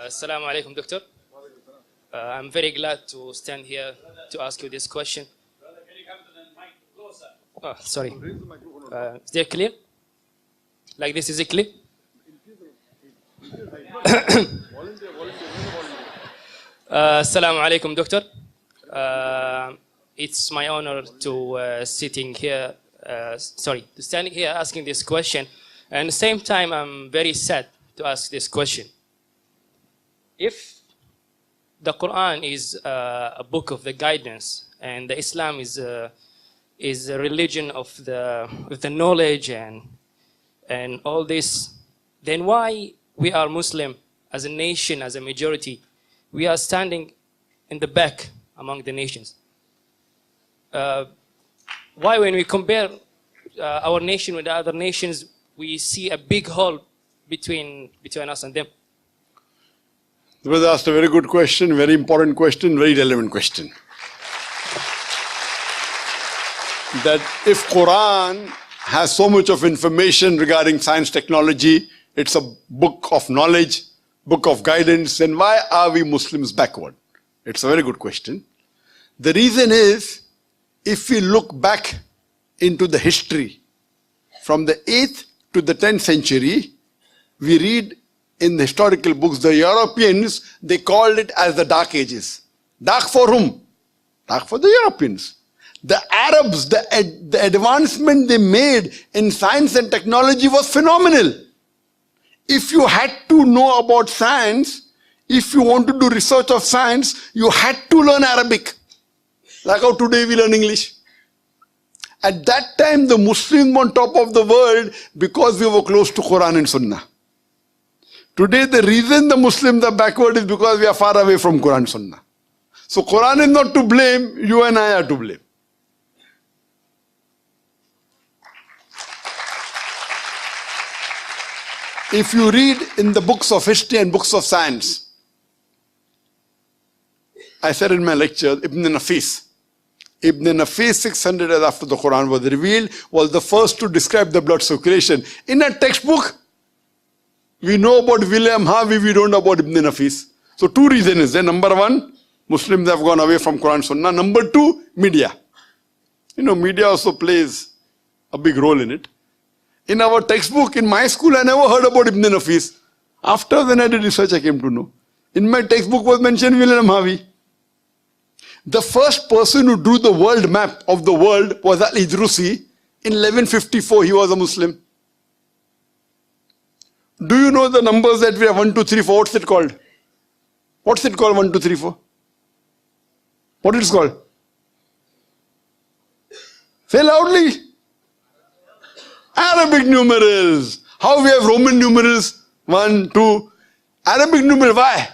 Assalamu alaikum, Doctor. I'm very glad to stand here to ask you this question. Brother, can you come to the mic closer? Oh, sorry. Is that clear? Like this, is it clear? Assalamu alaikum, Doctor. It's my honor to standing here asking this question. And at the same time, I'm very sad to ask this question. If the Quran is a book of the guidance, and the Islam is a religion of the knowledge and all this, then why we are Muslim as a nation, as a majority, we are standing in the back among the nations? Why, when we compare our nation with the other nations, we see a big hole between us and them? The brother asked a very good question, very important question, very relevant question. That if Quran has so much of information regarding science, technology, it's a book of knowledge, book of guidance, then why are we Muslims backward? It's a very good question. The reason is, if we look back into the history, from the 8th to the 10th century, we read in the historical books, the Europeans, they called it as the Dark Ages. Dark for whom? Dark for the Europeans. The Arabs, the advancement they made in science and technology was phenomenal. If you had to know about science, if you want to do research of science, you had to learn Arabic. Like how today we learn English. At that time, the Muslims were on top of the world because we were close to Quran and Sunnah. Today, the reason the Muslims are backward is because we are far away from Quran and Sunnah. So Quran is not to blame, you and I are to blame. If you read in the books of history and books of science, I said in my lecture, Ibn Nafis. Ibn Nafis, 600 years after the Quran was revealed, was the first to describe the blood circulation. In a textbook, we know about William Harvey, we don't know about Ibn Nafis. So two reasons is there. Number one, Muslims have gone away from Quran Sunnah. Number two, media. Media also plays a big role in it. In our textbook, in my school, I never heard about Ibn Nafis. After when I did research, I came to know. In my textbook was mentioned William Harvey. The first person who drew the world map of the world was Al-Idrusi. In 1154, he was a Muslim. Do you know the numbers that we have? 1, 2, 3, 4. What's it called? What's it called? 1, 2, 3, 4. What is it called? Say loudly. Arabic numerals. How we have Roman numerals? 1, 2. Arabic numeral. Why?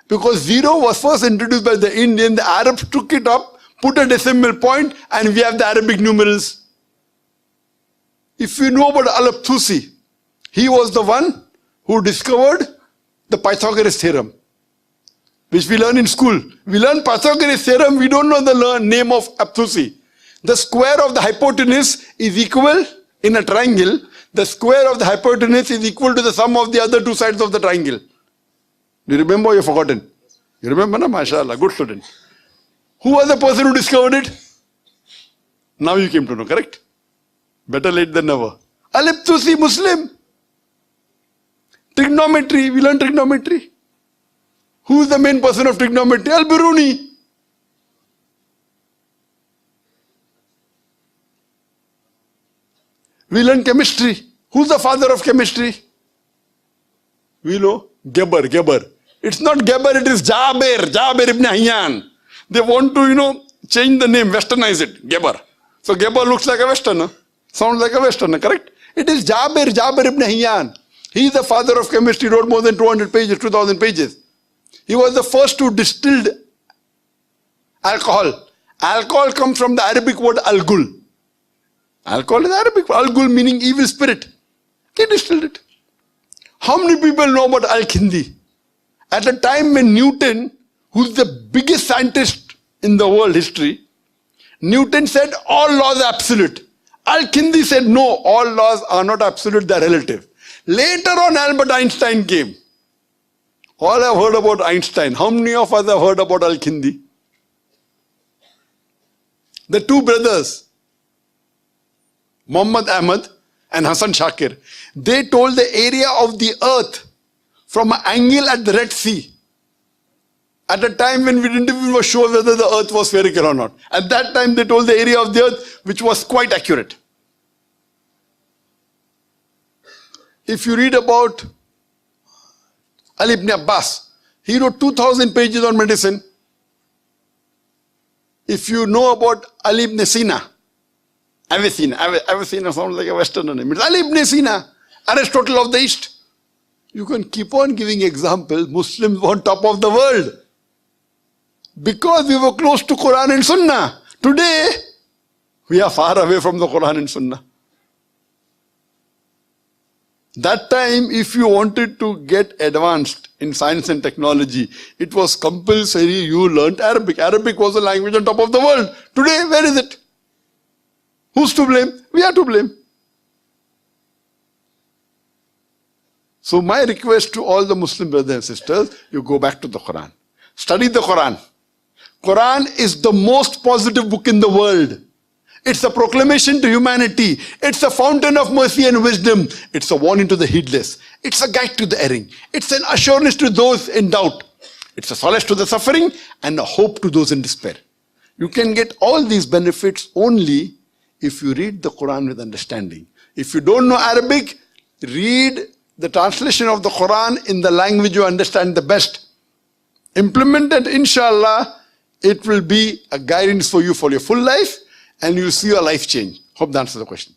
Because 0 was first introduced by the Indian. The Arabs took it up, put a decimal point, and we have the Arabic numerals. If you know about Al-Tusi, he was the one who discovered the Pythagoras theorem, which we learn in school. We learn Pythagoras theorem, we don't know the name of Al-Tusi. The square of the hypotenuse is equal in a triangle. The square of the hypotenuse is equal to the sum of the other two sides of the triangle. Do you remember or you've forgotten? You remember, na? MashaAllah, good student. Who was the person who discovered it? Now you came to know, correct? Better late than never. Al-Tusi, Muslim. Trigonometry, we learn trigonometry. Who is the main person of trigonometry? Al-Biruni. We learn chemistry. Who's the father of chemistry? We know Geber. It's not Geber, it is Jaber ibn Hayyan. They want to, change the name, westernize it, Geber. So Geber looks like a westerner, sounds like a westerner, correct? It is Jaber ibn Hayyan. He is the father of chemistry, wrote more than 200 pages, 2000 pages. He was the first to distill alcohol. Alcohol comes from the Arabic word al-gul. Alcohol is Arabic, al-gul meaning evil spirit. He distilled it. How many people know about Al-Kindi? At the time when Newton, who's the biggest scientist in the world history, Newton said all laws are absolute. Al-Kindi said no, all laws are not absolute, they are relative. Later on, Albert Einstein came. All have heard about Einstein. How many of us have heard about Al-Kindi? The two brothers, Muhammad Ahmad and Hassan Shakir, they told the area of the earth from an angle at the Red Sea. At a time when we didn't even know sure whether the earth was spherical or not. At that time they told the area of the earth which was quite accurate. If you read about Ali ibn Abbas, he wrote 2,000 pages on medicine. If you know about Ali ibn Sina, Avicenna sounds like a Western name. It's Ali ibn Sina, Aristotle of the East. You can keep on giving examples. Muslims were on top of the world because we were close to Quran and Sunnah. Today, we are far away from the Quran and Sunnah. That time, if you wanted to get advanced in science and technology, it was compulsory you learnt Arabic. Arabic was the language on top of the world. Today, where is it? Who's to blame? We are to blame. So my request to all the Muslim brothers and sisters, you go back to the Quran. Study the Quran. Quran is the most positive book in the world. It's a proclamation to humanity. It's a fountain of mercy and wisdom. It's a warning to the heedless. It's a guide to the erring. It's an assurance to those in doubt. It's a solace to the suffering and a hope to those in despair. You can get all these benefits only if you read the Quran with understanding. If you don't know Arabic, read the translation of the Quran in the language you understand the best. Implement it, inshallah. It will be a guidance for you for your full life, and you'll see your life change. Hope that answers the question.